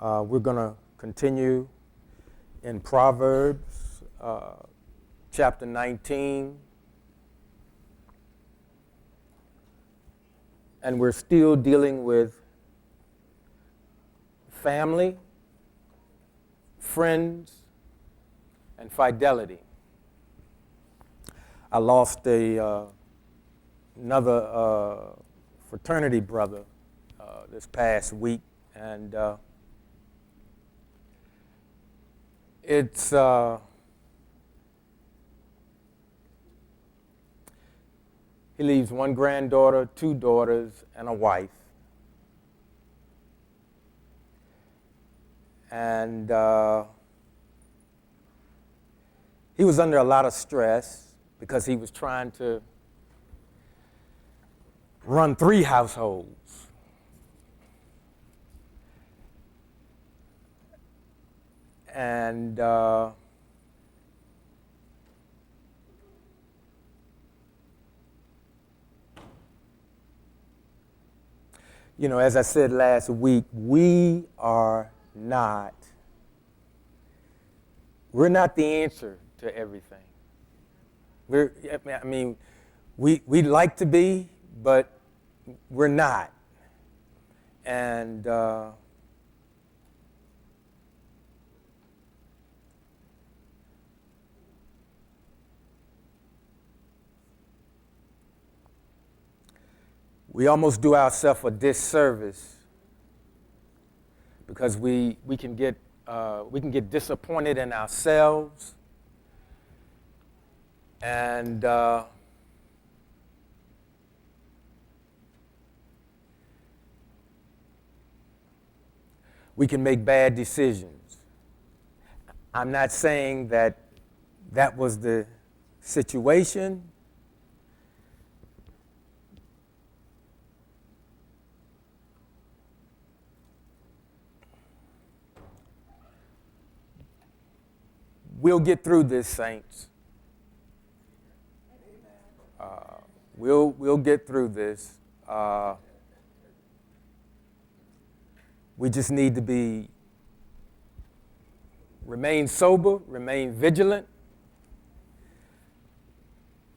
We're going to continue in Proverbs chapter 19. And we're still dealing with family, friends, and fidelity. I lost another fraternity brother this past week, and it's he leaves one granddaughter, two daughters, and a wife. And he was under a lot of stress because he was trying to run 3 households. And you know, as I said last week, we're not the answer to everything. We'd like to be, but we're not. And we almost do ourselves a disservice because we can get disappointed in ourselves, and we can make bad decisions. I'm not saying that was the situation. We'll get through this, saints. We'll get through this. We just need to remain sober, remain vigilant,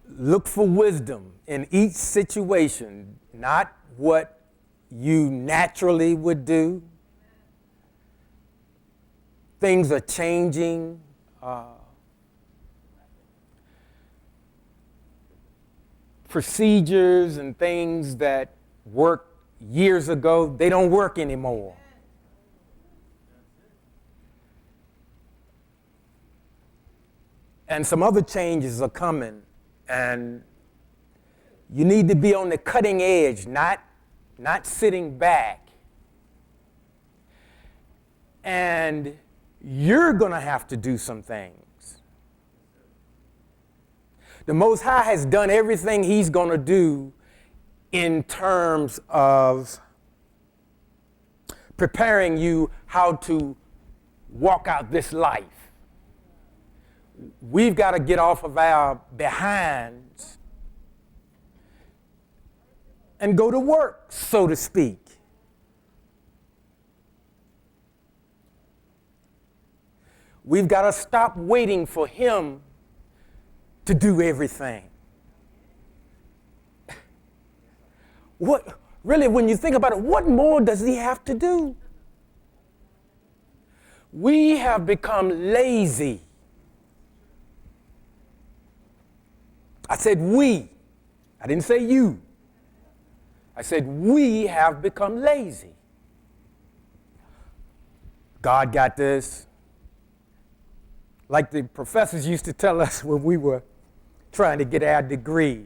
look for wisdom in each situation, not what you naturally would do. Things are changing. Procedures and things that worked years ago, they don't work anymore. And some other changes are coming, and you need to be on the cutting edge, not sitting back. And you're going to have to do some things. The Most High has done everything He's going to do in terms of preparing you how to walk out this life. We've got to get off of our behinds and go to work, so to speak. We've got to stop waiting for Him to do everything. Really, when you think about it, what more does He have to do? We have become lazy. I said we. I didn't say you. I said we have become lazy. God got this. Like the professors used to tell us when we were trying to get our degree.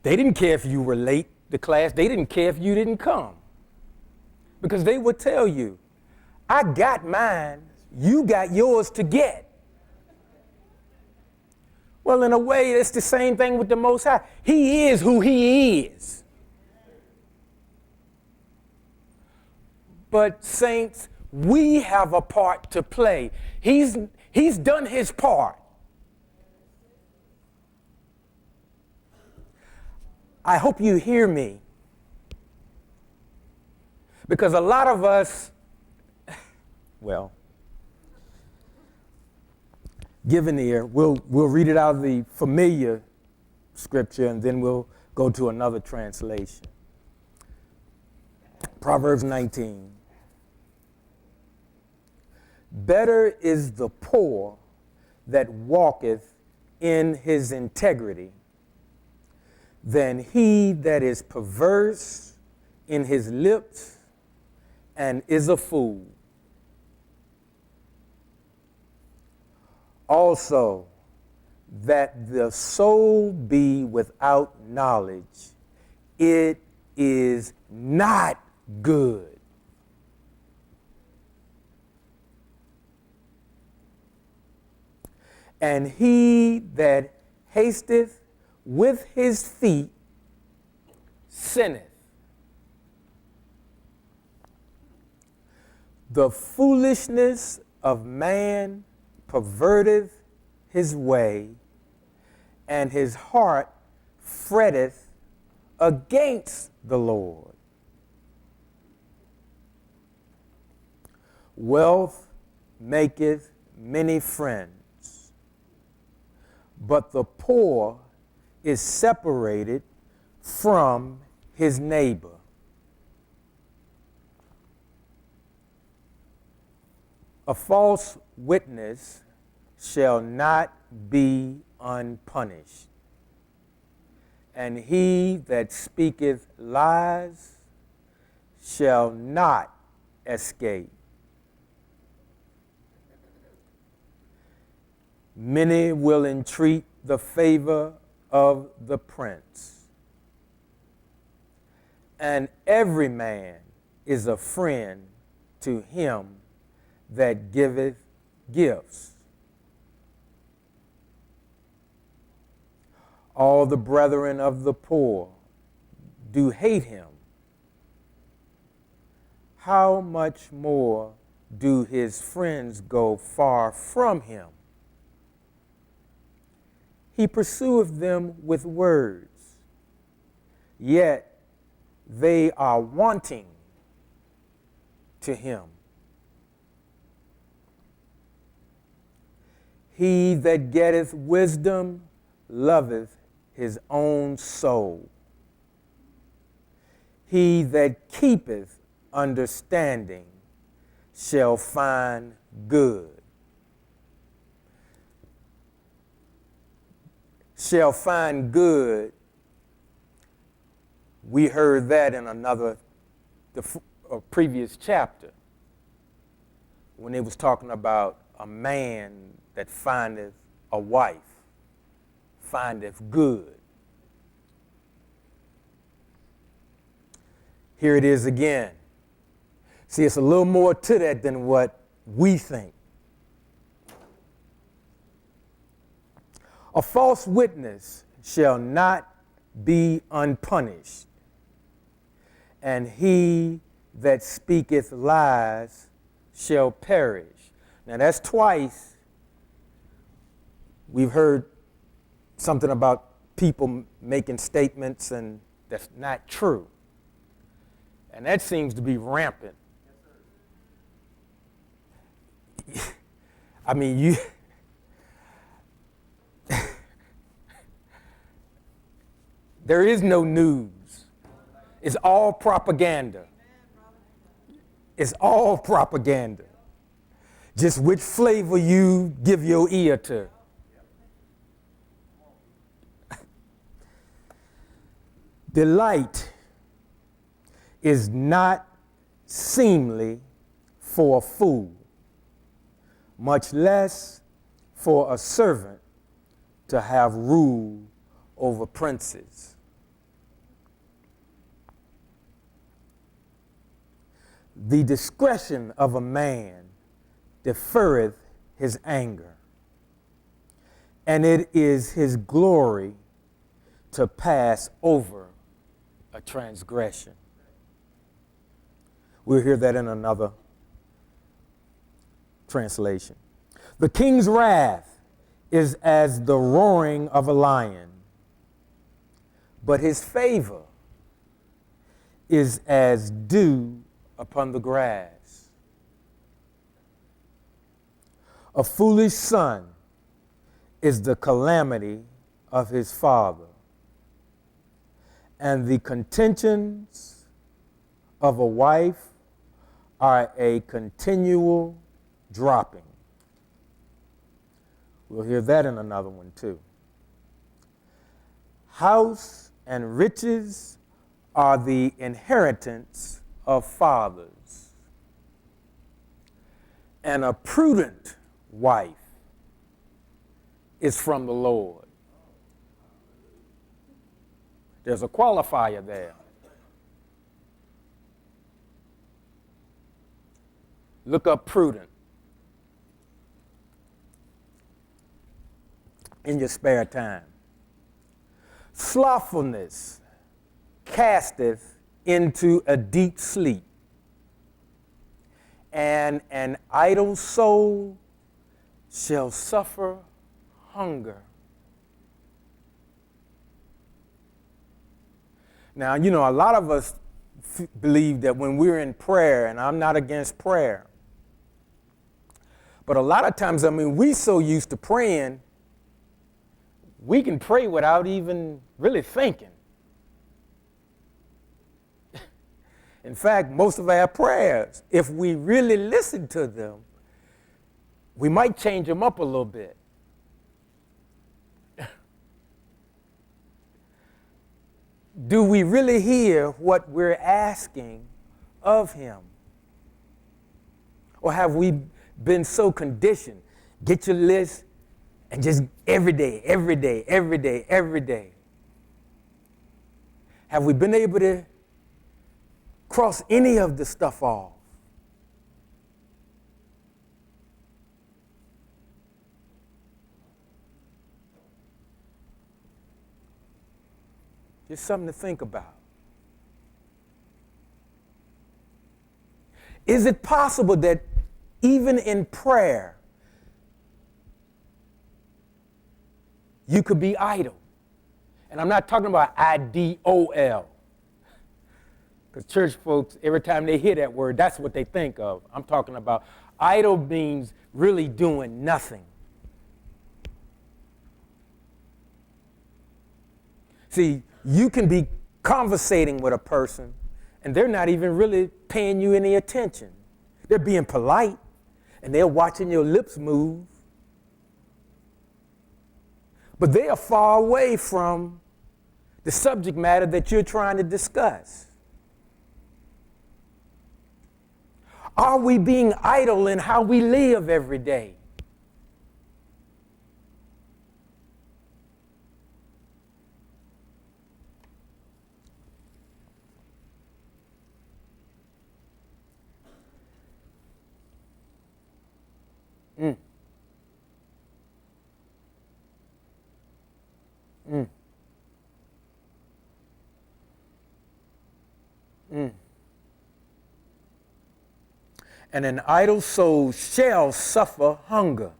They didn't care if you were late to class. They didn't care if you didn't come. Because they would tell you, I got mine, you got yours to get. Well, in a way, it's the same thing with the Most High. He is who He is. But saints, we have a part to play. He's done His part. I hope you hear me. Because a lot of us, well, give an ear. We'll read it out of the familiar scripture, and then we'll go to another translation. Proverbs 19. Better is the poor that walketh in his integrity than he that is perverse in his lips and is a fool. Also, that the soul be without knowledge, it is not good. And he that hasteth with his feet sinneth. The foolishness of man perverteth his way, and his heart fretteth against the Lord. Wealth maketh many friends, but the poor is separated from his neighbor. A false witness shall not be unpunished, and he that speaketh lies shall not escape. Many will entreat the favor of the prince, and every man is a friend to him that giveth gifts. All the brethren of the poor do hate him. How much more do his friends go far from him? He pursueth them with words, yet they are wanting to him. He that getteth wisdom loveth his own soul. He that keepeth understanding shall find good. Shall find good. We heard that in a previous chapter when it was talking about a man that findeth a wife, findeth good. Here it is again. See, it's a little more to that than what we think. A false witness shall not be unpunished, and he that speaketh lies shall perish. Now that's twice we've heard something about people making statements and that's not true. And that seems to be rampant. I mean, there is no news. It's all propaganda. It's all propaganda. Just which flavor you give your ear to. Delight is not seemly for a fool, much less for a servant to have rule over princes. The discretion of a man deferreth his anger, and it is his glory to pass over a transgression. We'll hear that in another translation. The king's wrath is as the roaring of a lion, but his favor is as dew upon the grass. A foolish son is the calamity of his father, and the contentions of a wife are a continual dropping. We'll hear that in another one too. House and riches are the inheritance of fathers, and a prudent wife is from the Lord. There's a qualifier there. Look up prudent in your spare time. Slothfulness casteth into a deep sleep, and an idle soul shall suffer hunger. Now, you know, a lot of us believe that when we're in prayer, and I'm not against prayer, but a lot of times, I mean, we so used to praying, we can pray without even really thinking. In fact, most of our prayers, if we really listen to them, we might change them up a little bit. Do we really hear what we're asking of him? Or have we been so conditioned? Get your list and just every day, every day, every day, every day. Have we been able to cross any of the stuff off? Just something to think about. Is it possible that even in prayer, you could be idle? And I'm not talking about I-D-O-L. Because church folks, every time they hear that word, that's what they think of. I'm talking about idle means really doing nothing. See, you can be conversating with a person and they're not even really paying you any attention. They're being polite and they're watching your lips move. But they are far away from the subject matter that you're trying to discuss. Are we being idle in how we live every day? And an idle soul shall suffer hunger.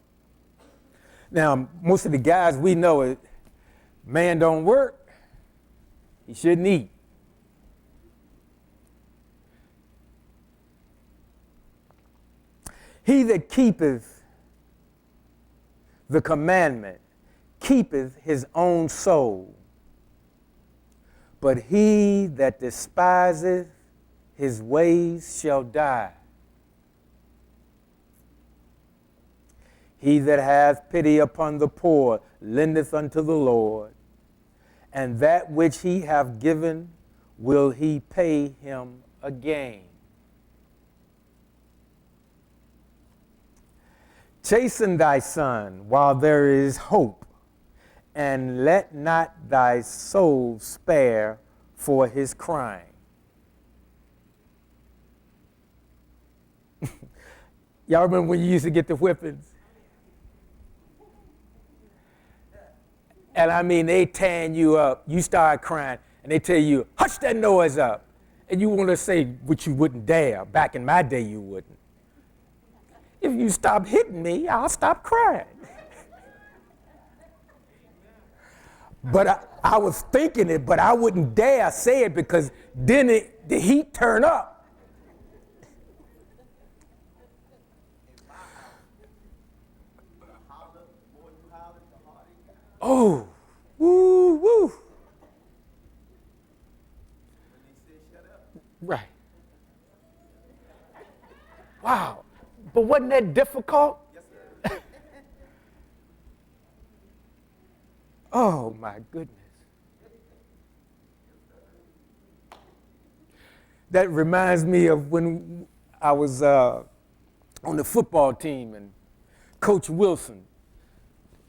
Now, most of the guys we know, it, man don't work, he shouldn't eat. He that keepeth the commandment keepeth his own soul, but he that despiseth his ways shall die. He that hath pity upon the poor lendeth unto the Lord, and that which he hath given will he pay him again. Chasten thy son while there is hope, and let not thy soul spare for his crime. Y'all remember when you used to get the whippings? And I mean, they tan you up, you start crying, and they tell you, hush that noise up. And you want to say what you wouldn't dare. Back in my day, you wouldn't. If you stop hitting me, I'll stop crying. But I was thinking it, but I wouldn't dare say it because then the heat turn up. Oh, woo, woo. Right. Wow. But wasn't that difficult? Yes, sir. Oh, my goodness. That reminds me of when I was on the football team and Coach Wilson.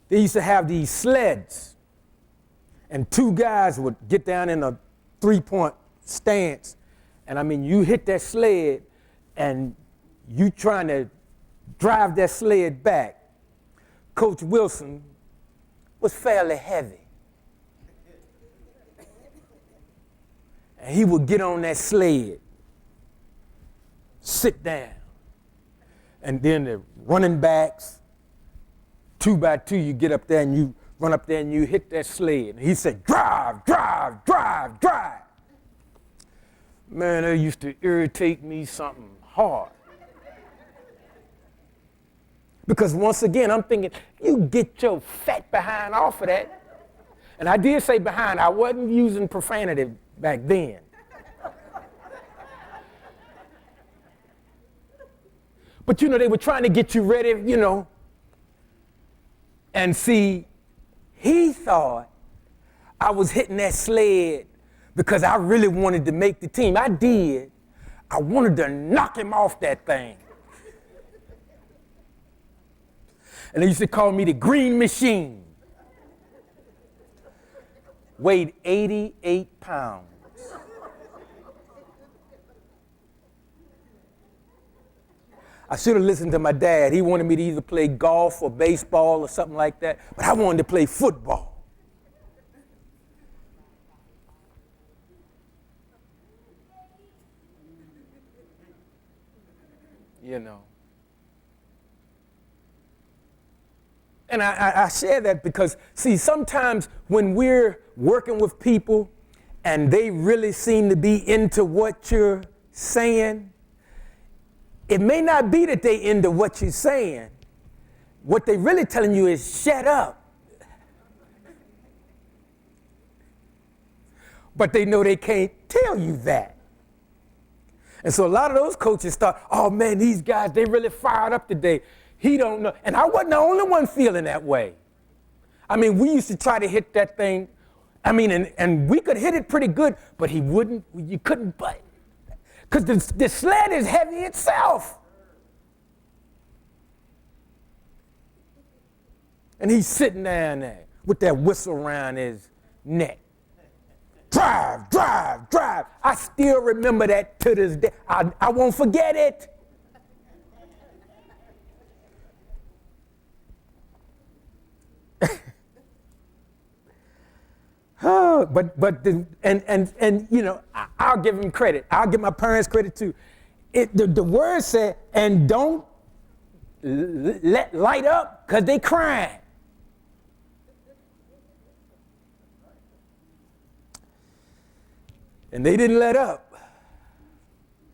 They used to have these sleds, and two guys would get down in a three-point stance, and I mean, you hit that sled, and you trying to drive that sled back. Coach Wilson was fairly heavy. And he would get on that sled, sit down, and then the running backs, 2 by 2, you get up there and you run up there and you hit that sled. And he said, drive, drive, drive, drive. Man, that used to irritate me something hard. Because once again, I'm thinking, you get your fat behind off of that. And I did say behind, I wasn't using profanity back then. But they were trying to get you ready, and see, he thought I was hitting that sled because I really wanted to make the team. I did. I wanted to knock him off that thing. And they used to call me the Green Machine. Weighed 88 pounds. I should have listened to my dad. He wanted me to either play golf or baseball or something like that, but I wanted to play football. And I share that because, see, sometimes when we're working with people and they really seem to be into what you're saying, it may not be that they into what you're saying. What they really telling you is shut up. But they know they can't tell you that. And so a lot of those coaches thought, oh man, these guys, they really fired up today. He don't know. And I wasn't the only one feeling that way. I mean, we used to try to hit that thing. I mean, and we could hit it pretty good, but you couldn't button. Because the sled is heavy itself. And he's sitting down there with that whistle around his neck. Drive, drive, drive. I still remember that to this day. I won't forget it. I'll give him credit. I'll give my parents credit too. The word said, and don't let light up because they crying. And they didn't let up.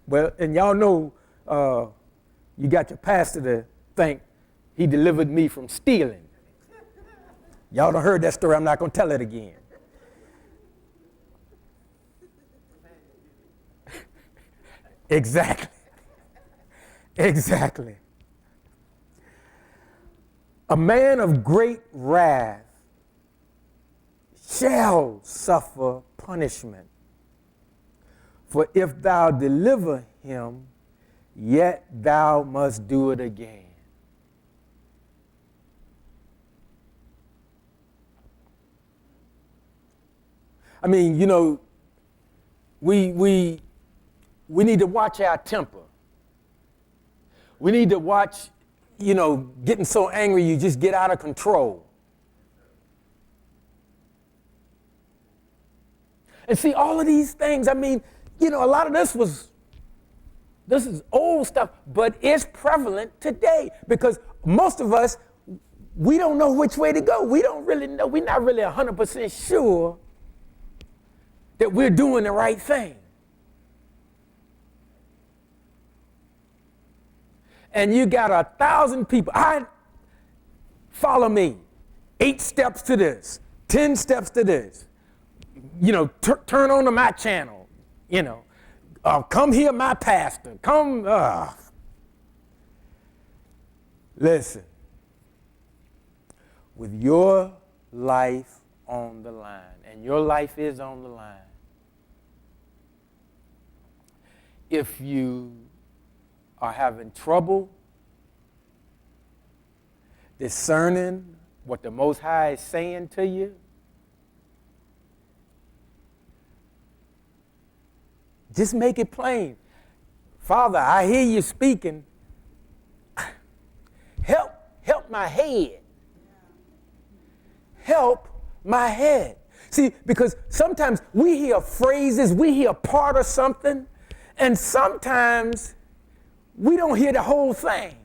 Well, and y'all know you got your pastor to thank. He delivered me from stealing. Y'all done heard that story. I'm not going to tell it again. Exactly. Exactly. A man of great wrath shall suffer punishment. For if thou deliver him, yet thou must do it again. I mean, we need to watch our temper. We need to watch, getting so angry you just get out of control. And see, all of these things, I mean, a lot of this is old stuff, but it's prevalent today because most of us, we don't know which way to go. We don't really know. We're not really 100% sure that we're doing the right thing. And you got 1,000 people. Follow me. 8 steps to this, 10 steps to this. You know, turn on to my channel. You know, come hear my pastor. Come. Listen. With your life on the line, and your life is on the line, if you are having trouble discerning what the Most High is saying to you, just make it plain. Father, I hear you speaking. Help my head. Help my head. See, because sometimes we hear phrases, we hear part of something, and sometimes we don't hear the whole thing.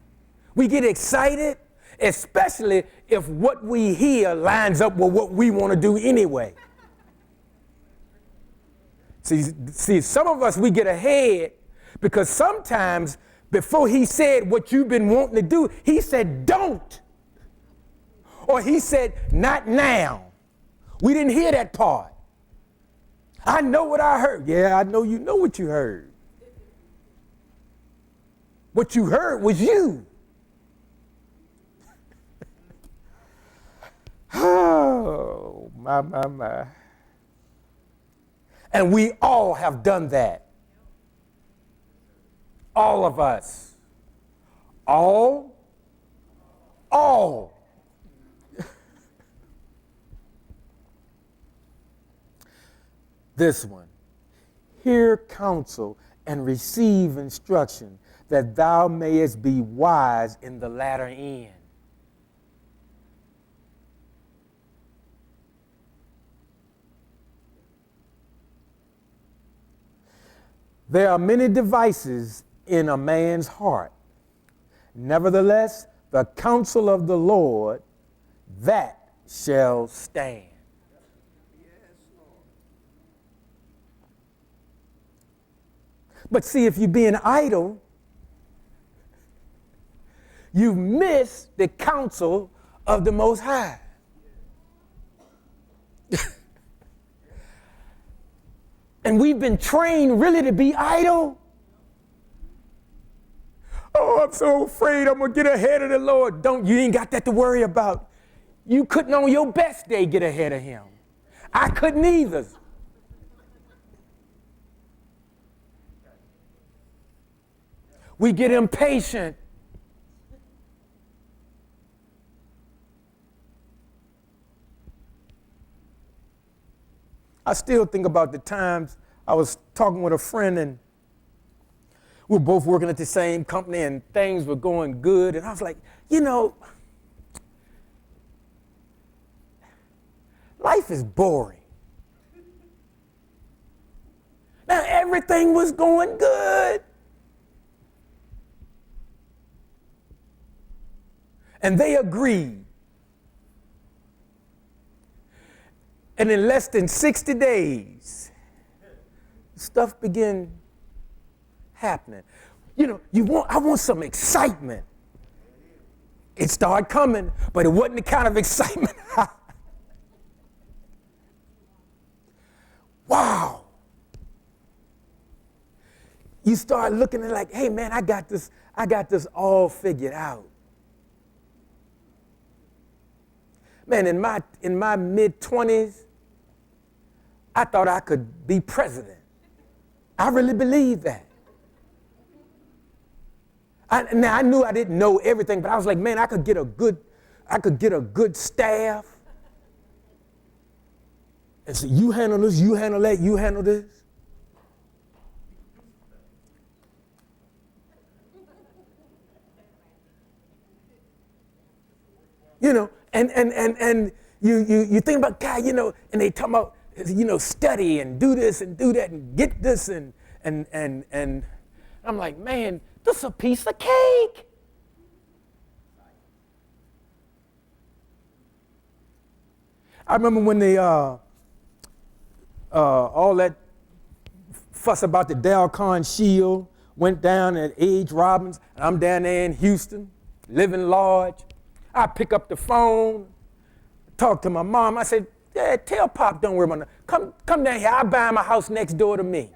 We get excited, especially if what we hear lines up with what we want to do anyway. See, some of us, we get ahead because sometimes before he said what you've been wanting to do, he said, don't. Or he said, not now. We didn't hear that part. I know what I heard. Yeah, I know you know what you heard. What you heard was you. Oh, my. And we all have done that. All of us. All. This one. Hear counsel and receive instruction, that thou mayest be wise in the latter end. There are many devices in a man's heart. Nevertheless, the counsel of the Lord, that shall stand. But see, if you're being idle, you miss the counsel of the Most High. And we've been trained really to be idle. Oh, I'm so afraid I'm going to get ahead of the Lord. You ain't got that to worry about. You couldn't on your best day get ahead of him. I couldn't either. We get impatient. I still think about the times I was talking with a friend and we were both working at the same company and things were going good. And I was like, life is boring. Now everything was going good. And they agreed. And in less than 60 days, stuff began happening. I want some excitement. It started coming, but it wasn't the kind of excitement. Wow. You start looking at it like, hey man, I got this all figured out. Man, in my mid-20s, I thought I could be president. I really believed that. Now I knew I didn't know everything, but I was like, man, I could get a good staff. And so you handle this, you handle that, you handle this. And you think about God, and they talk about, study and do this and do that and get this and I'm like, man, this is a piece of cake. I remember when they all that fuss about the Dalcon Shield went down at Age Robbins, and I'm down there in Houston, living large. I pick up the phone, talked to my mom. I said, Dad, tell Pop don't worry about it. Come down here. I'll buy him a house next door to me.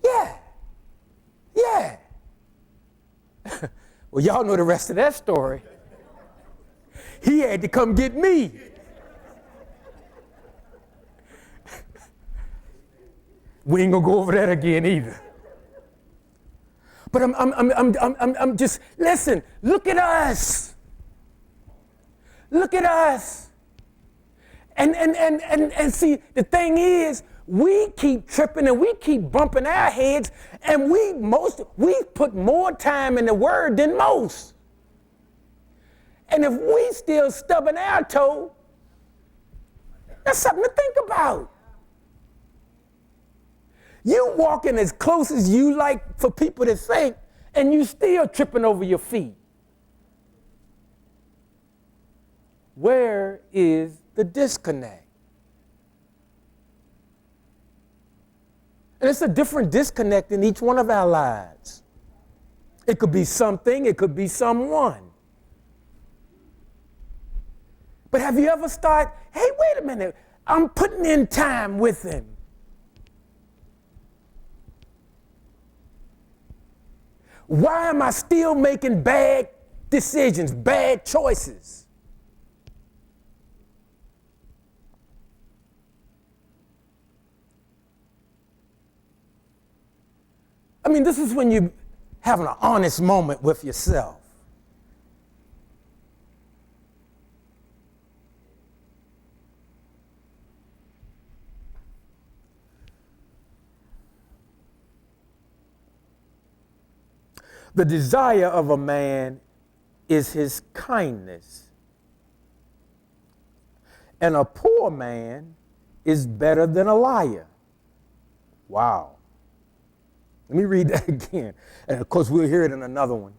Yeah. Yeah. Well, y'all know the rest of that story. He had to come get me. We ain't gonna go over that again either. But I'm just, listen, look at us. Look at us. And see, the thing is, we keep tripping and we keep bumping our heads, and we put more time in the word than most. And if we still stubbing our toe, that's something to think about. You walking as close as you like for people to think, and you still tripping over your feet. Where is the disconnect? And it's a different disconnect in each one of our lives. It could be something, it could be someone. But have you ever started, hey, wait a minute, I'm putting in time with him. Why am I still making bad decisions, bad choices? I mean, this is when you're having an honest moment with yourself. The desire of a man is his kindness, and a poor man is better than a liar. Wow. Let me read that again. And of course, we'll hear it in another one.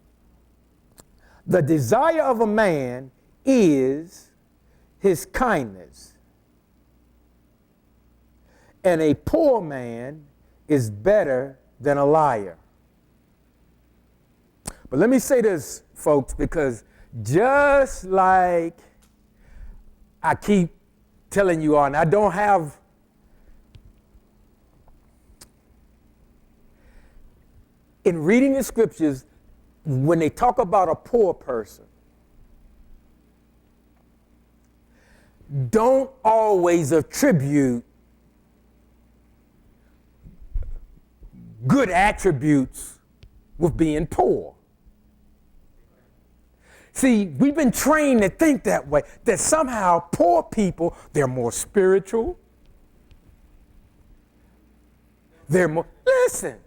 The desire of a man is his kindness, and a poor man is better than a liar. But let me say this, folks, because just like I keep telling you all, and I don't have in reading the scriptures, when they talk about a poor person, don't always attribute good attributes with being poor. See, we've been trained to think that way, that somehow poor people, they're more spiritual. They're more, listen,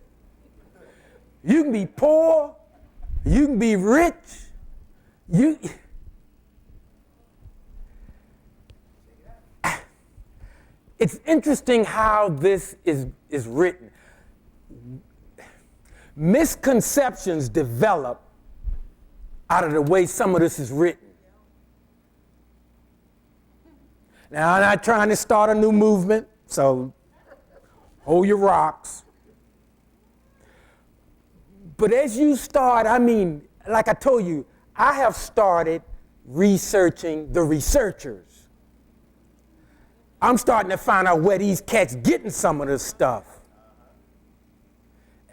you can be poor, you can be rich, it's interesting how this is written. Misconceptions develop out of the way some of this is written. Now, I'm not trying to start a new movement, so hold your rocks. But as you start, I mean, like I told you, I have started researching the researchers. I'm starting to find out where these cats getting some of this stuff.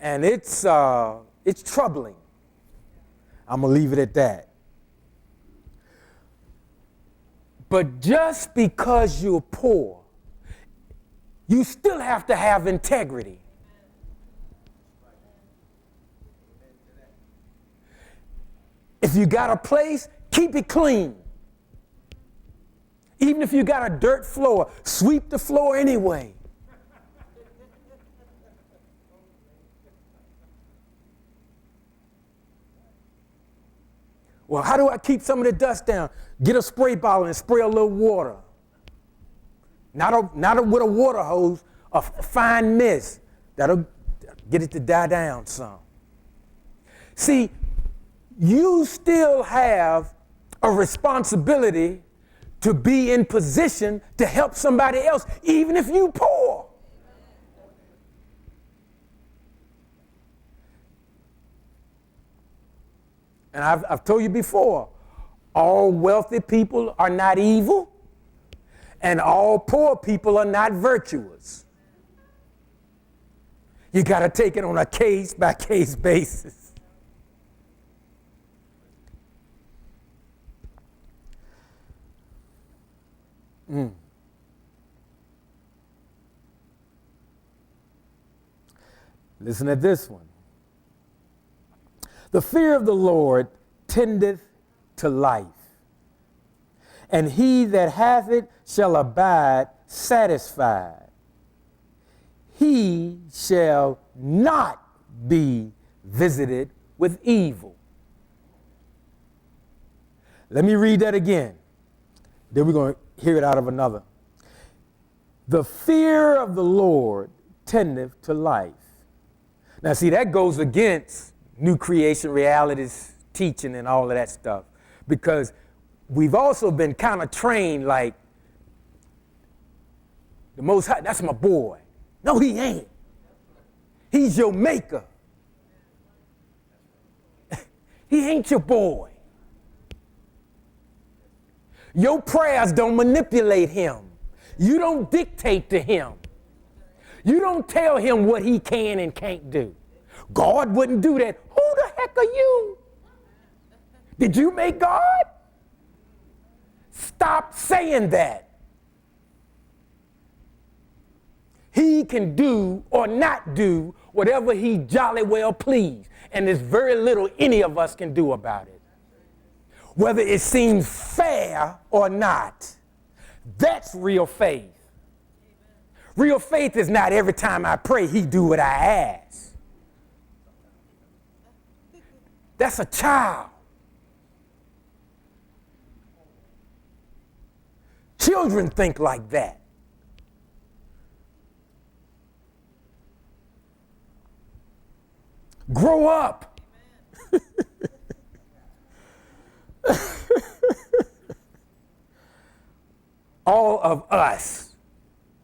And it's troubling. I'm going to leave it at that. But just because you're poor, you still have to have integrity. If you got a place, keep it clean. Even if you got a dirt floor, sweep the floor anyway. Well, how do I keep some of the dust down? Get a spray bottle and spray a little water. Not with a water hose, a fine mist. That'll get it to die down some. See, you still have a responsibility to be in position to help somebody else, even if you're poor. And I've told you before, all wealthy people are not evil, and all poor people are not virtuous. You got to take it on a case-by-case basis. Listen to this one. The fear of the Lord tendeth to life, and he that hath it shall abide satisfied. He shall not be visited with evil. Let me read that again. Then we're going to hear it out of another. The fear of the Lord tendeth to life. Now, see, that goes against New Creation Realities teaching and all of that stuff, because we've also been kind of trained like the Most High, that's my boy. No, he ain't. He's your maker. He ain't your boy. Your prayers don't manipulate him. You don't dictate to him. You don't tell him what he can and can't do. God wouldn't do that. Who the heck are you? Did you make God? Stop saying that. He can do or not do whatever he jolly well please, and there's very little any of us can do about it. Whether it seems fair or not, that's real faith. Real faith is not every time I pray, he do what I ask. That's a child. Children think like that. Grow up. All of us.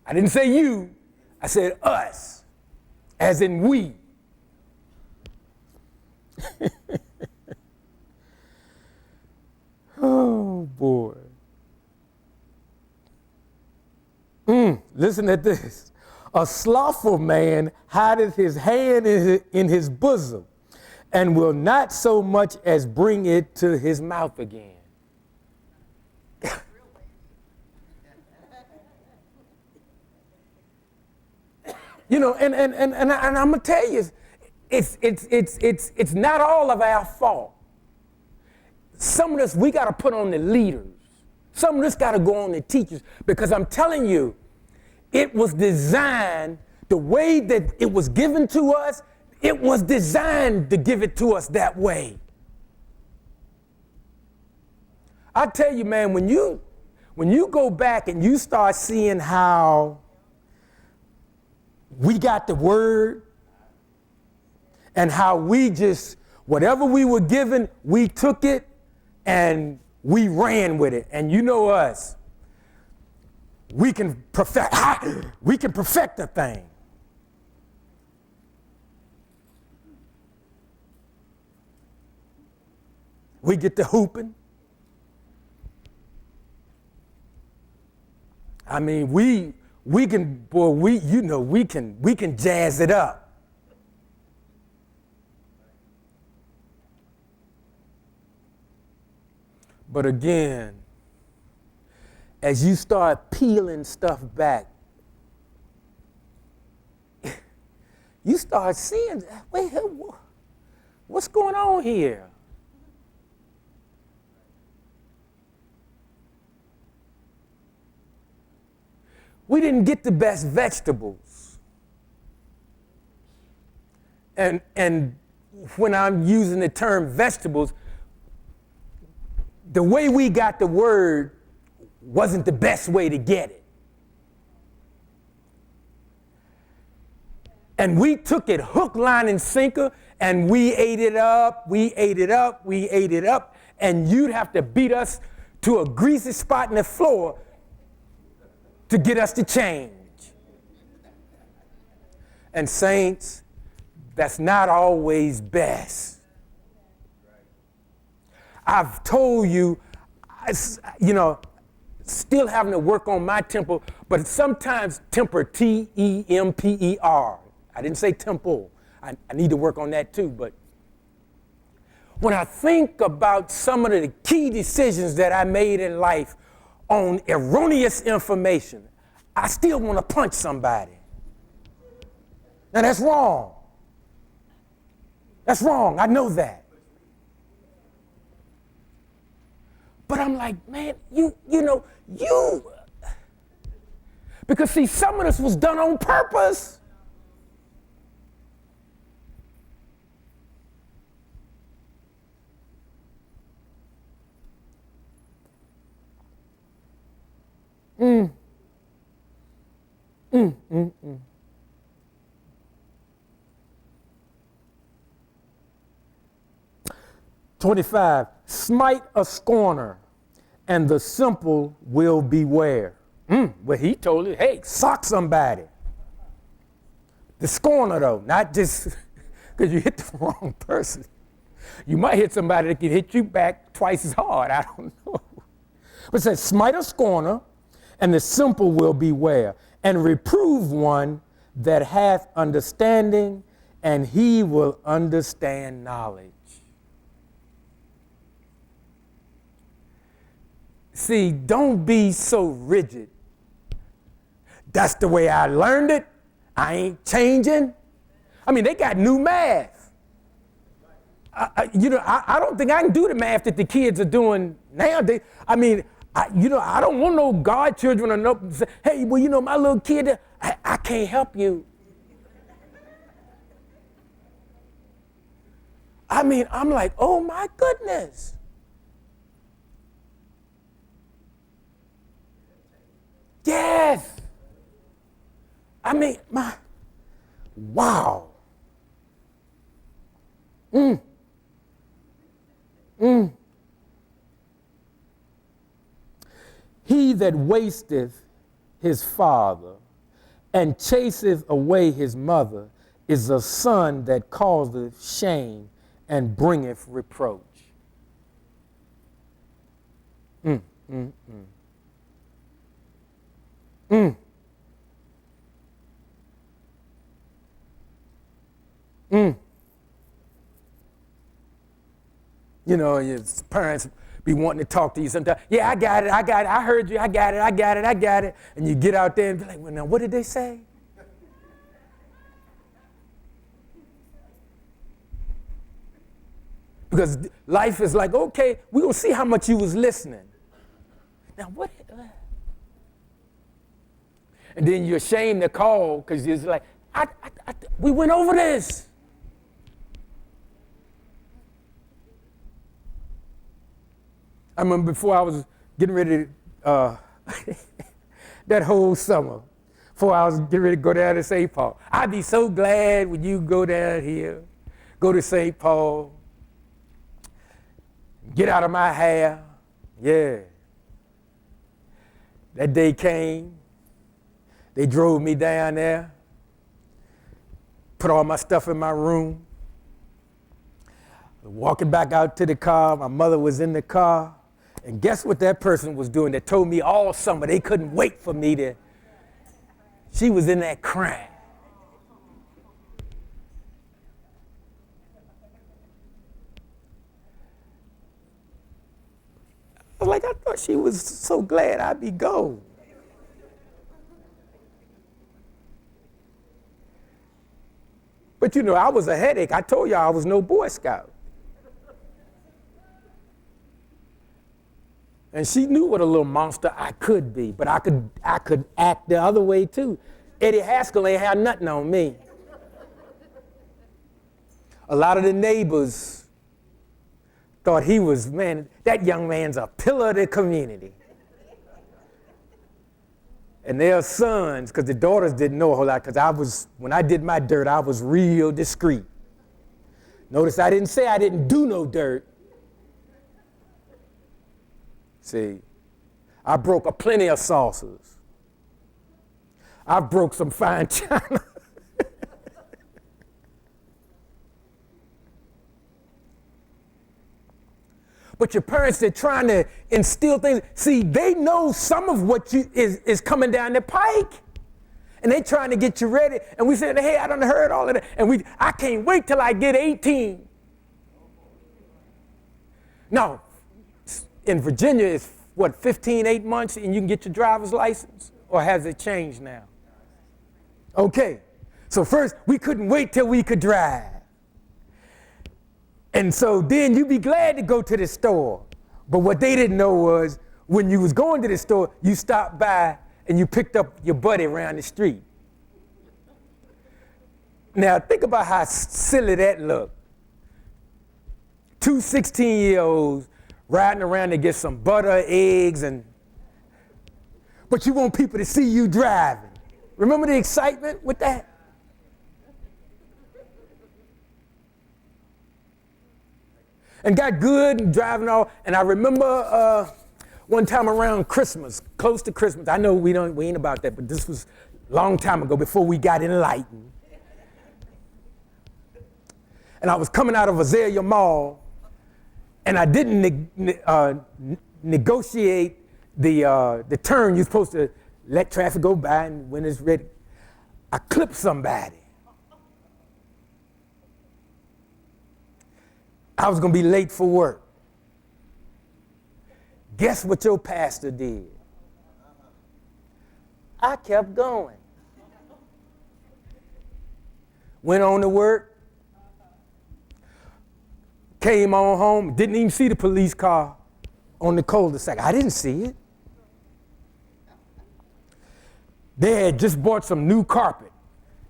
I didn't say you, I said us, as in we. Oh, boy. Listen to this. A slothful man hideth his hand in his bosom, and will not so much as bring it to his mouth again. You know, and I'm gonna tell you, it's not all of our fault. Some of this we got to put on the leaders. Some of this got to go on the teachers, because I'm telling you, it was designed the way that it was given to us. It was designed to give it to us that way. I tell you, man, when you go back and you start seeing how we got the word and how we just, whatever we were given, we took it and we ran with it. And you know us, we can perfect a thing. We get to hooping. I mean, we can jazz it up. But again, as you start peeling stuff back, you start seeing, wait, what's going on here? We didn't get the best vegetables. And when I'm using the term vegetables, the way we got the word wasn't the best way to get it. And we took it hook, line, and sinker, and we ate it up, and you'd have to beat us to a greasy spot in the floor to get us to change. And saints, that's not always best. I've told you, still having to work on my temper, but sometimes temper, Temper. I didn't say temple. I need to work on that too, but when I think about some of the key decisions that I made in life on erroneous information, I still want to punch somebody. Now that's wrong. That's wrong. I know that. But I'm like, man, you, because see, some of this was done on purpose. Mm. 25, smite a scorner, and the simple will beware. Well, he told you, hey, sock somebody. The scorner, though, not just because you hit the wrong person. You might hit somebody that can hit you back twice as hard. I don't know. But it says, smite a scorner, and the simple will beware, and reprove one that hath understanding, and he will understand knowledge. See, don't be so rigid. That's the way I learned it. I ain't changing. I mean, they got new math. I don't think I can do the math that the kids are doing nowadays. I mean, I don't want no godchildren or no, say, hey, well, my little kid, I can't help you. I mean, I'm like, oh my goodness. Yes. I mean, wow. He that wasteth his father and chaseth away his mother is a son that causeth shame and bringeth reproach. Your parents be wanting to talk to you sometimes. Yeah, I got it, I heard you, I got it. And you get out there and be like, well, now, what did they say? Because life is like, okay, we're going to see how much you was listening. Now, what? And then you're ashamed to call because it's like, we went over this. I remember before I was getting ready to, that whole summer, before I was getting ready to go down to St. Paul, I'd be so glad when you go down here, go to St. Paul, get out of my hair. Yeah. That day came. They drove me down there, put all my stuff in my room. Walking back out to the car, my mother was in the car. And guess what that person was doing that told me all summer they couldn't wait for me to, she was in that crying. I was like, I thought she was so glad I'd be gone. But I was a headache. I told y'all I was no Boy Scout. And she knew what a little monster I could be, but I could act the other way too. Eddie Haskell ain't had nothing on me. A lot of the neighbors thought he was, man, that young man's a pillar of the community. And their sons, because the daughters didn't know a whole lot, because when I did my dirt, I was real discreet. Notice I didn't say I didn't do no dirt. See, I broke a plenty of saucers. I broke some fine china. but your parents, they're trying to instill things. See, they know some of what is coming down the pike. And they trying to get you ready. And we said, hey, I done heard all of that. And I can't wait till I get 18. No, in Virginia, it's what, 8 months and you can get your driver's license? Or has it changed now? Okay, so first, we couldn't wait till we could drive. And so then you'd be glad to go to the store. But what they didn't know was when you was going to the store, you stopped by and you picked up your buddy around the street. Now, think about how silly that looked. 2 16-year-olds riding around to get some butter, eggs, but you want people to see you driving. Remember the excitement with that? And got good and driving all. And I remember one time around Christmas, close to Christmas. I know we ain't about that, but this was a long time ago before we got enlightened. And I was coming out of Azalea Mall, and I didn't negotiate the turn. You're supposed to let traffic go by, and when it's ready, I clipped somebody. I was going to be late for work. Guess what your pastor did? I kept going. Went on to work. Came on home. Didn't even see the police car on the cul-de-sac. I didn't see it. They had just bought some new carpet.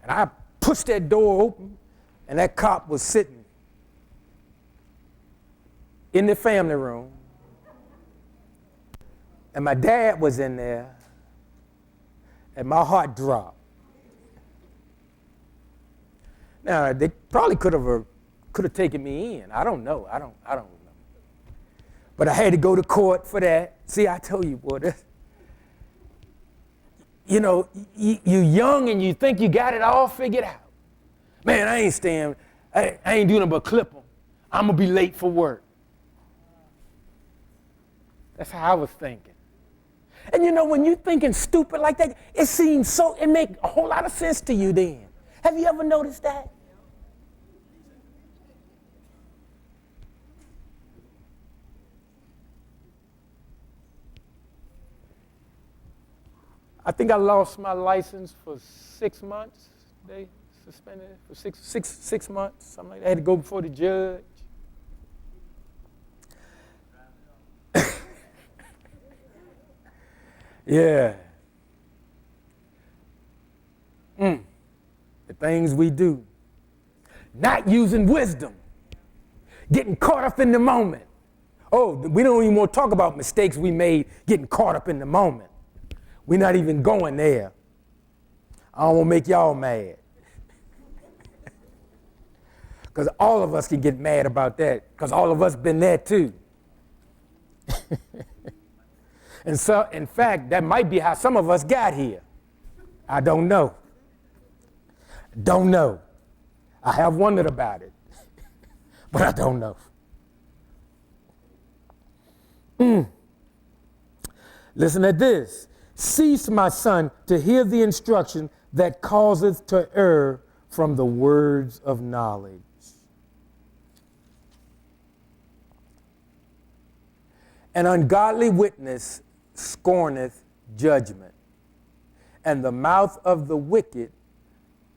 And I pushed that door open, and that cop was sitting in the family room, and my dad was in there, and my heart dropped. Now, they probably could have taken me in. I don't know. I don't know. But I had to go to court for that. See, I told you, boy, this, you're young and you think you got it all figured out. Man, I ain't doing nothing but clip them. I'm going to be late for work. That's how I was thinking. And when you're thinking stupid like that, it make a whole lot of sense to you then. Have you ever noticed that? I think I lost my license for 6 months. They suspended it for six months, something like that. I had to go before the judge. Yeah. The things we do. Not using wisdom. Getting caught up in the moment. Oh, we don't even want to talk about mistakes we made getting caught up in the moment. We're not even going there. I don't want to make y'all mad. Because all of us can get mad about that. Because all of us been there too. And so, in fact, that might be how some of us got here. I don't know. Don't know. I have wondered about it, but I don't know. Listen to this. Cease, my son, to hear the instruction that causeth to err from the words of knowledge. An ungodly witness scorneth judgment, and the mouth of the wicked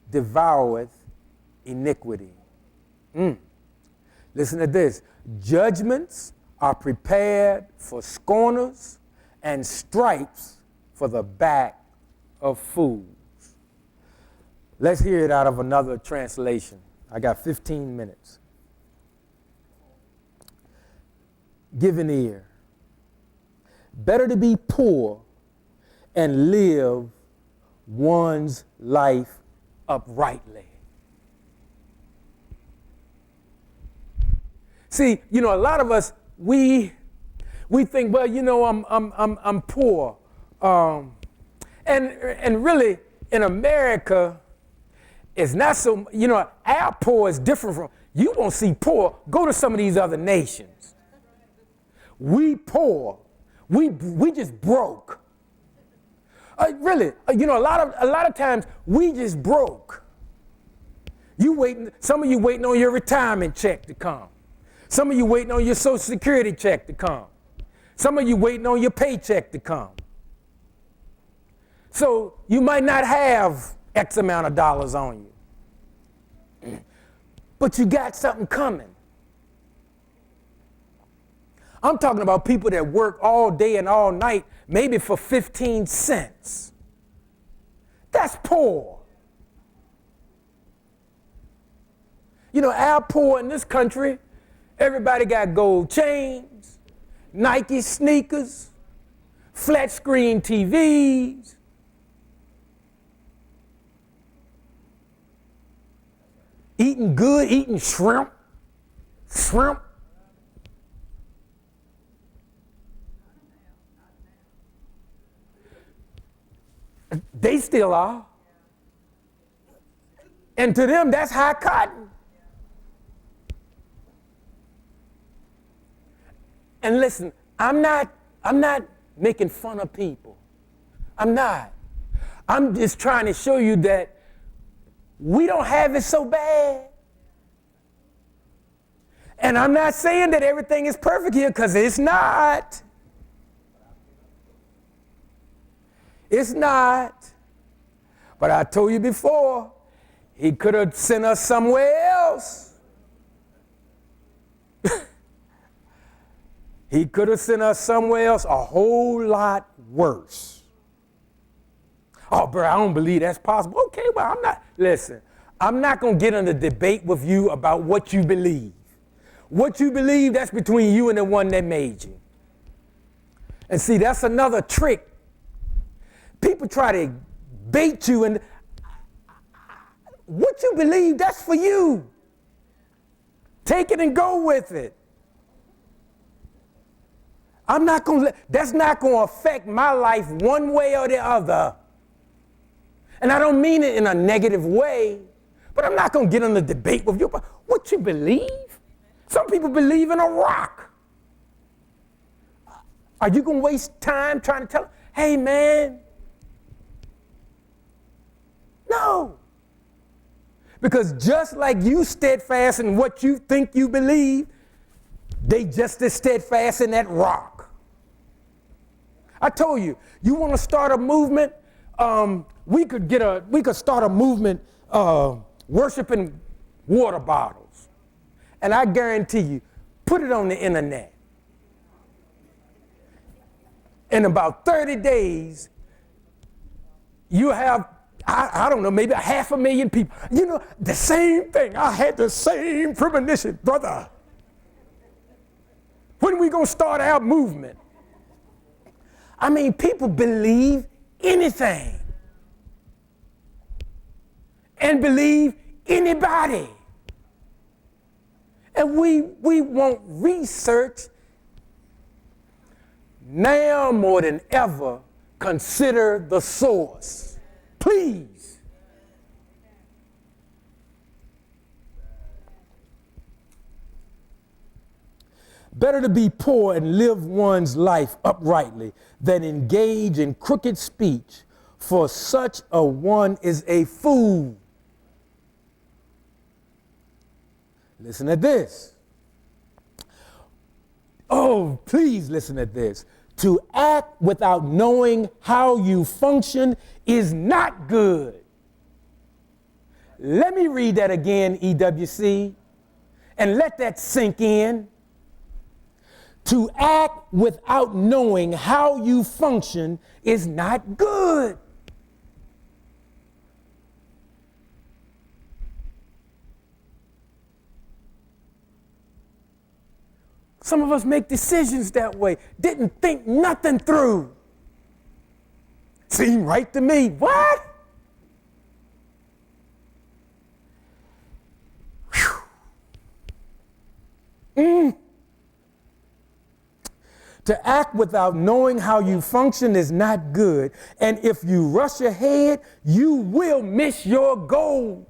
devoureth iniquity. Listen to this. Judgments are prepared for scorners, and stripes for the back of fools. Let's hear it out of another translation. I got 15 minutes. Give an ear. Better to be poor and live one's life uprightly. See, a lot of us, we think, well, I'm poor. And really, in America, it's not so, our poor is different from, you won't see poor, go to some of these other nations. we poor. We just broke. Really, a lot of times we just broke. Some of you waiting on your retirement check to come. Some of you waiting on your Social Security check to come. Some of you waiting on your paycheck to come. So you might not have X amount of dollars on you, but you got something coming. I'm talking about people that work all day and all night, maybe for 15 cents. That's poor. You know, our poor in this country, everybody got gold chains, Nike sneakers, flat screen TVs. Eating good, eating shrimp. They still are. And to them, that's high cotton. And listen, I'm not making fun of people. I'm not. I'm just trying to show you that we don't have it so bad. And I'm not saying that everything is perfect here, because it's not. It's not. But I told you before, he could have sent us somewhere else. He could have sent us somewhere else a whole lot worse. Oh, bro, I don't believe that's possible. Okay, well, I'm not going to get in a debate with you about what you believe. What you believe, that's between you and the one that made you. And see, that's another trick. People try to bait you, and what you believe, that's for you. Take it and go with it. That's not going to affect my life one way or the other. And I don't mean it in a negative way, but I'm not going to get in a debate with you about what you believe. Some people believe in a rock. Are you going to waste time trying to tell them, hey, man? No. Because just like you steadfast in what you think you believe, they just as steadfast in that rock. I told you, you want to start a movement? We could start a movement worshiping water bottles. And I guarantee you, put it on the internet. In about 30 days, you have, I don't know, maybe 500,000 people. You know, the same thing. I had the same premonition, brother. When are we going to start our movement? I mean, people believe anything and believe anybody. And we won't research. Now more than ever, consider the source. Please. Better to be poor and live one's life uprightly than engage in crooked speech, for such a one is a fool. Listen at this. Oh, please listen at this. To act without knowing how you function is not good. Let me read that again, EWC, and let that sink in. To act without knowing how you function is not good. Some of us make decisions that way. Didn't think nothing through. Seemed right to me. What? To act without knowing how you function is not good. And if you rush ahead, you will miss your goal.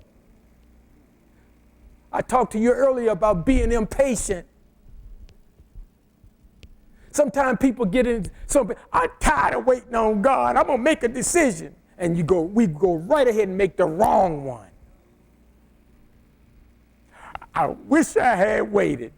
I talked to you earlier about being impatient. Sometimes people get in something, I'm tired of waiting on God. I'm going to make a decision. And we go right ahead and make the wrong one. I wish I had waited.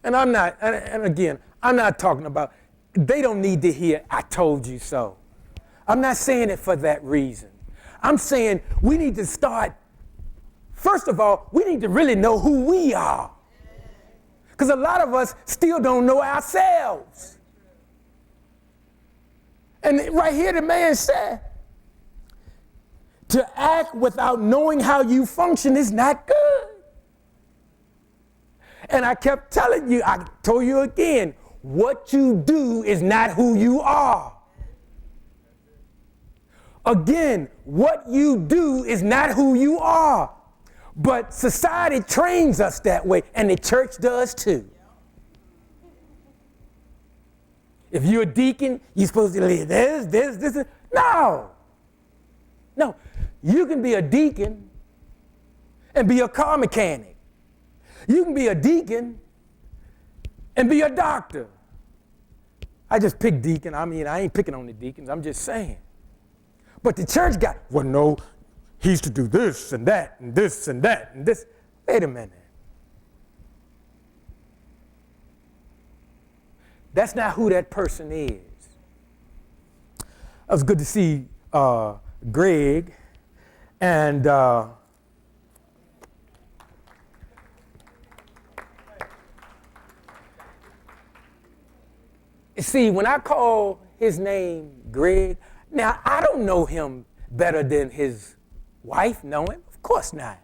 And I'm not, and again, I'm not talking about, they don't need to hear, I told you so. I'm not saying it for that reason. I'm saying we need to start, first of all, we need to really know who we are. Because a lot of us still don't know ourselves. And right here the man said, to act without knowing how you function is not good. And I kept telling you, I told you again, what you do is not who you are. Again, what you do is not who you are. But society trains us that way, and the church does too. If you're a deacon, you're supposed to live this. No. No. You can be a deacon and be a car mechanic. You can be a deacon and be a doctor. I just picked deacon. I mean, I ain't picking on the deacons. I'm just saying. But the church got, well, no, he used to do this and that and this and that and this. Wait a minute. That's not who that person is. It was good to see Greg. And see, when I call his name Greg, now I don't know him better than his wife know him. Of course not.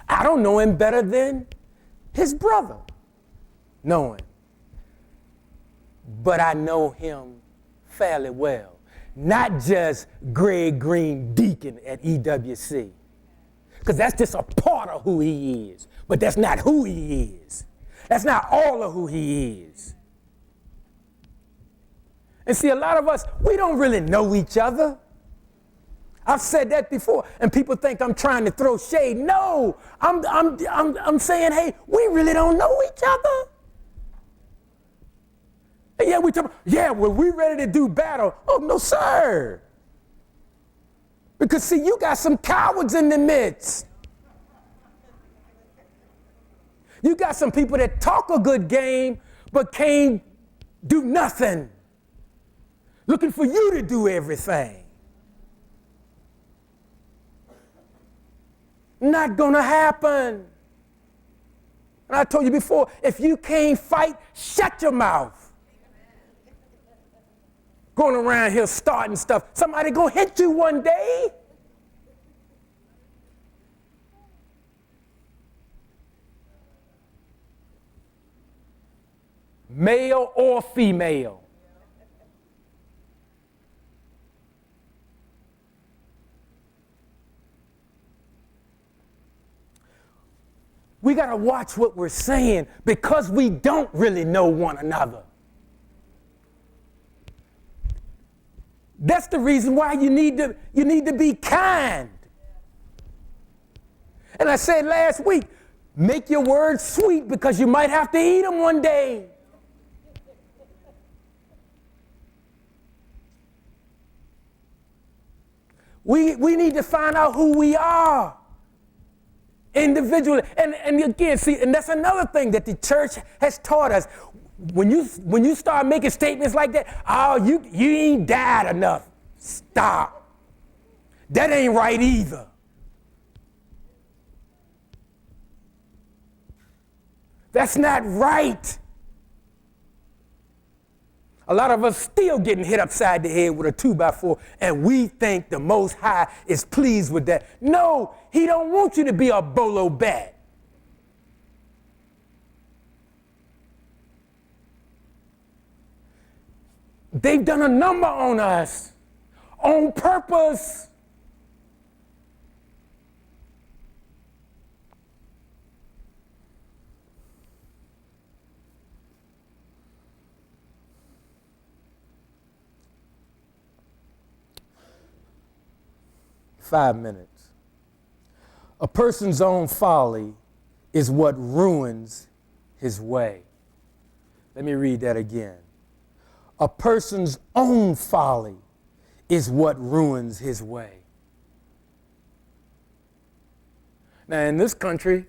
I don't know him better than his brother know him. But I know him fairly well. Not just Greg Green Deacon at EWC. Because that's just a part of who he is. But that's not who he is. That's not all of who he is. And see, a lot of us, we don't really know each other. I've said that before, and people think I'm trying to throw shade. No, I'm saying, hey, we really don't know each other. And yeah, we talk, yeah, well, we ready to do battle. Oh, no, sir. Because, see, you got some cowards in the midst. You got some people that talk a good game, but can't do nothing. Looking for you to do everything. Not gonna happen. And I told you before, if you can't fight, shut your mouth. Going around here starting stuff. Somebody gonna hit you one day. Male or female. We got to watch what we're saying because we don't really know one another. That's the reason why you need to be kind. And I said last week, make your words sweet because you might have to eat them one day. We need to find out who we are individually. And again, see, and that's another thing that the church has taught us. When you start making statements like that, oh, you ain't died enough. Stop. That ain't right either. That's not right. A lot of us still getting hit upside the head with a 2x4, and we think the Most High is pleased with that. No, he don't want you to be a bolo bat. They've done a number on us on purpose. Five minutes. A person's own folly is what ruins his way. Let me read that again. A person's own folly is what ruins his way. Now, in this country,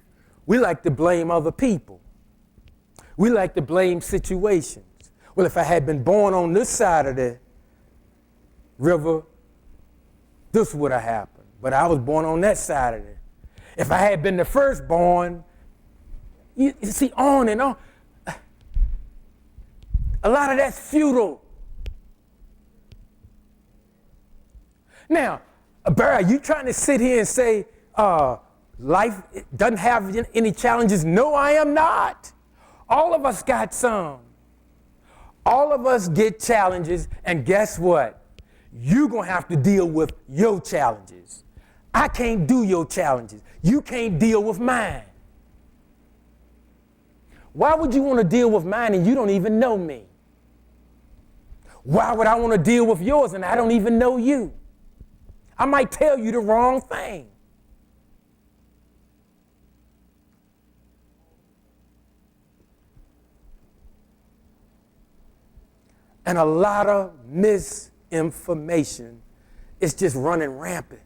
we like to blame other people. We like to blame situations. Well, if I had been born on this side of the river, this would have happened. But I was born on that side of it. If I had been the firstborn, you see, on and on. A lot of that's futile. Now, Barry, are you trying to sit here and say life doesn't have any challenges? No, I am not. All of us got some. All of us get challenges, and guess what? You're going to have to deal with your challenges. I can't do your challenges. You can't deal with mine. Why would you want to deal with mine and you don't even know me? Why would I want to deal with yours and I don't even know you? I might tell you the wrong thing. And a lot of misinformation is just running rampant.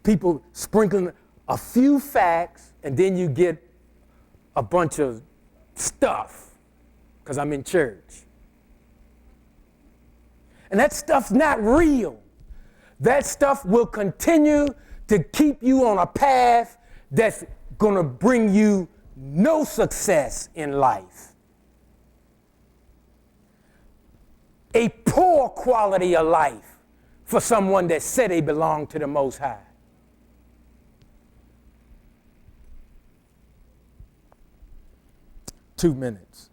People sprinkling a few facts, and then you get a bunch of stuff, because I'm in church. And that stuff's not real. That stuff will continue to keep you on a path that's going to bring you no success in life. A poor quality of life for someone that said they belong to the Most High. Two minutes.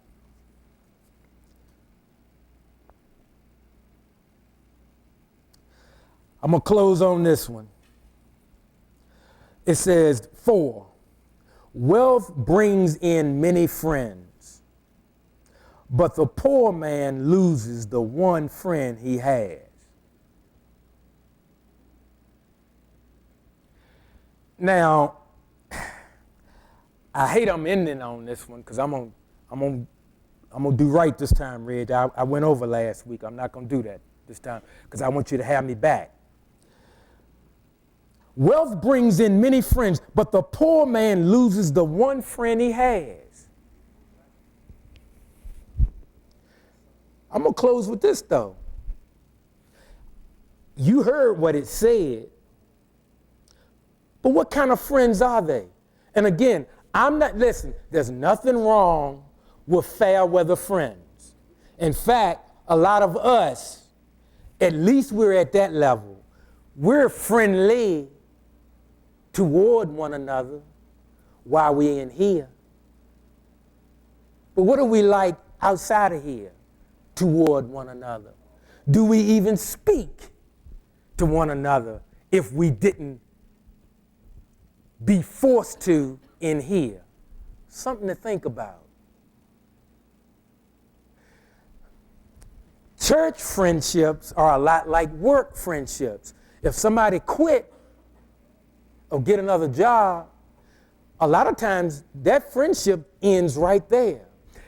I'm going to close on this one. It says, 4, wealth brings in many friends, but the poor man loses the one friend he has. Now, I hate I'm ending on this one because I'm gonna do right this time, Reg. I went over last week. I'm not gonna do that this time because I want you to have me back. Wealth brings in many friends, but the poor man loses the one friend he has. I'm going to close with this, though. You heard what it said, but what kind of friends are they? And again, listen, there's nothing wrong with fair weather friends. In fact, a lot of us, at least we're at that level, we're friendly toward one another while we're in here. But what are we like outside of here toward one another? Do we even speak to one another if we didn't be forced to in here? Something to think about. Church friendships are a lot like work friendships. If somebody quit or get another job, a lot of times that friendship ends right there.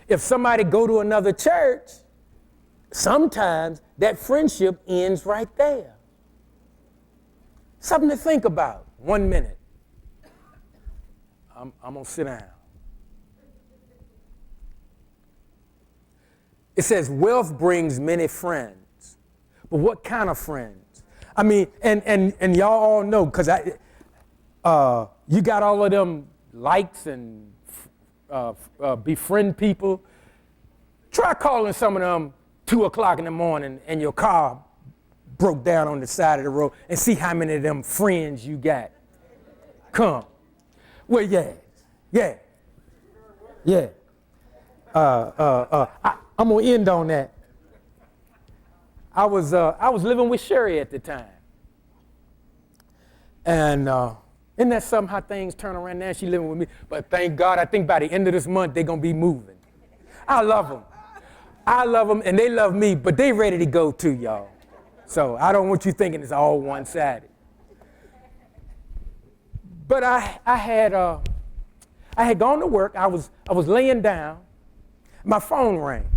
If somebody go to another church, sometimes that friendship ends right there. Something to think about. 1 minute. I'm going to sit down. It says wealth brings many friends. But what kind of friends? I mean, and y'all all know, because you got all of them likes and befriend people. Try calling some of them 2 o'clock in the morning and your car broke down on the side of the road and see how many of them friends you got. Come. Well, yeah. I'm going to end on that. I was living with Sherry at the time. And isn't that something how things turn around now? She living with me. But thank God, I think by the end of this month, they're going to be moving. I love them, and they love me, but they ready to go too, y'all. So I don't want you thinking it's all one-sided. But I had gone to work. I was laying down. My phone rang.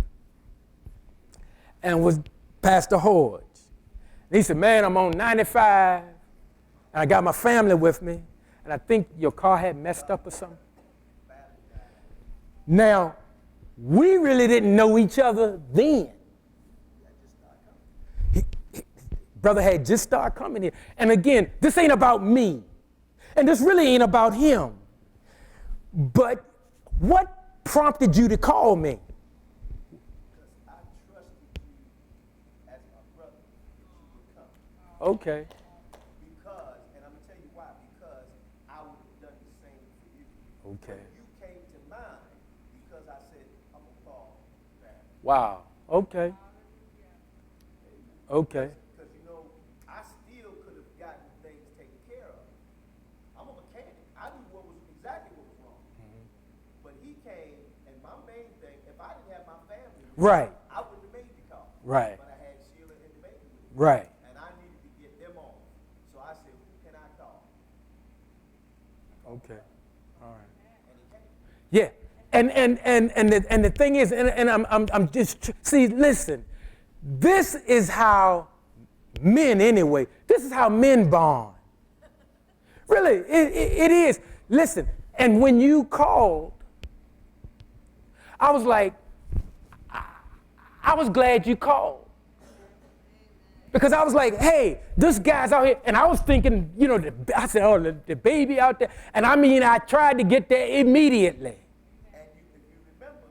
And it was Pastor Hodge. He said, man, I'm on 95, and I got my family with me, and I think your car had messed up or something. Now, we really didn't know each other then. Brother had just started coming here. And again, this ain't about me. And this really ain't about him. But what prompted you to call me? Because I trusted you as my brother that you would come. Okay. Because, and I'm going to tell you why, because I would have done the same for you. Okay. You came to mind because I said, I'm going to call back. Wow. Okay. Okay. Because, you know, I still could have gotten things taken care of. I'm a mechanic. I knew exactly what was wrong. Mm-hmm. But he came, and my main thing, if I didn't have my family, right, I wouldn't have made the call. Right. But I had Sheila and the baby with me. Right. And I needed to get them on. So I said, who can I call? Okay. All right. And he came. Yeah. And the thing is, and I'm just, see, listen, this is how men anyway, this is how men bond. Really, it is. Listen, and when you called, I was like, I was glad you called. Because I was like, hey, this guy's out here. And I was thinking, you know, I said, oh, the baby out there. And I mean, I tried to get there immediately. And if you remember,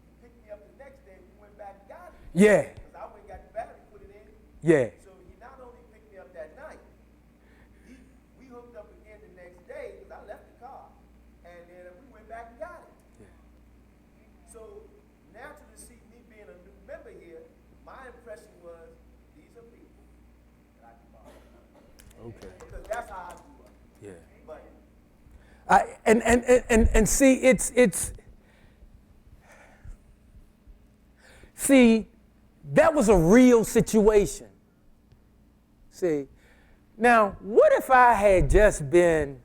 you picked me up the next day and we went back and got it. Yeah. Because I went and got the battery, put it in. Yeah. So he not only picked me up that night, we hooked up again the next day because I left the car. And then we went back and got it. Yeah. So naturally, see me being a new member here, my impression was these are people that I can follow. Okay. Because that's how I grew up. Yeah. But And see, it's see, that was a real situation. See, now what if I had just been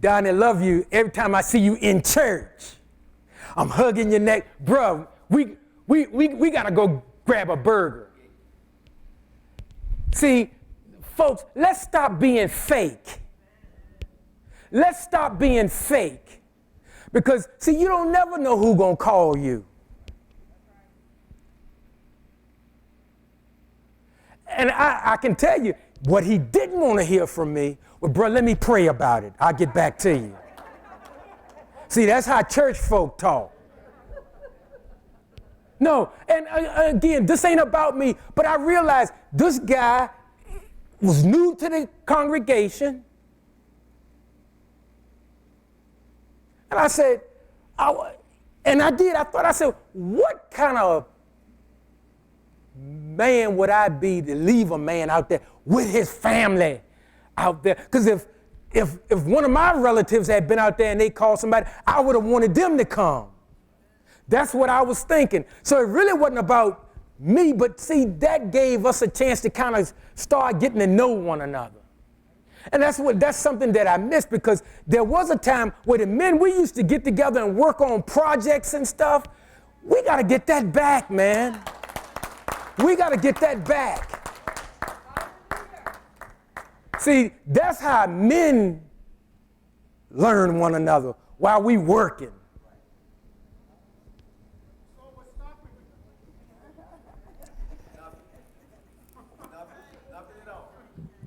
down and love you every time I see you in church? I'm hugging your neck, bro. We gotta go grab a burger. See, folks, let's stop being fake. Let's stop being fake. Because, see, you don't never know who's going to call you. And I can tell you, what he didn't want to hear from me was, bro, let me pray about it. I'll get back to you. See, that's how church folk talk. No, and again, this ain't about me, but I realized this guy was new to the congregation. And I said, I said, what kind of man would I be to leave a man out there with his family out there? Because if one of my relatives had been out there and they called somebody, I would have wanted them to come. That's what I was thinking. So it really wasn't about me, but see, that gave us a chance to kind of start getting to know one another. And that's something that I missed, because there was a time where the men, we used to get together and work on projects and stuff. We got to get that back, man. We got to get that back. See, that's how men learn one another while we working.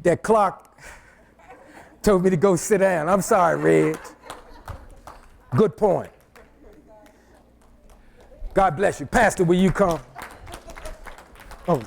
That clock told me to go sit down. I'm sorry, Reg. Good point. God bless you. Pastor, will you come? Oh.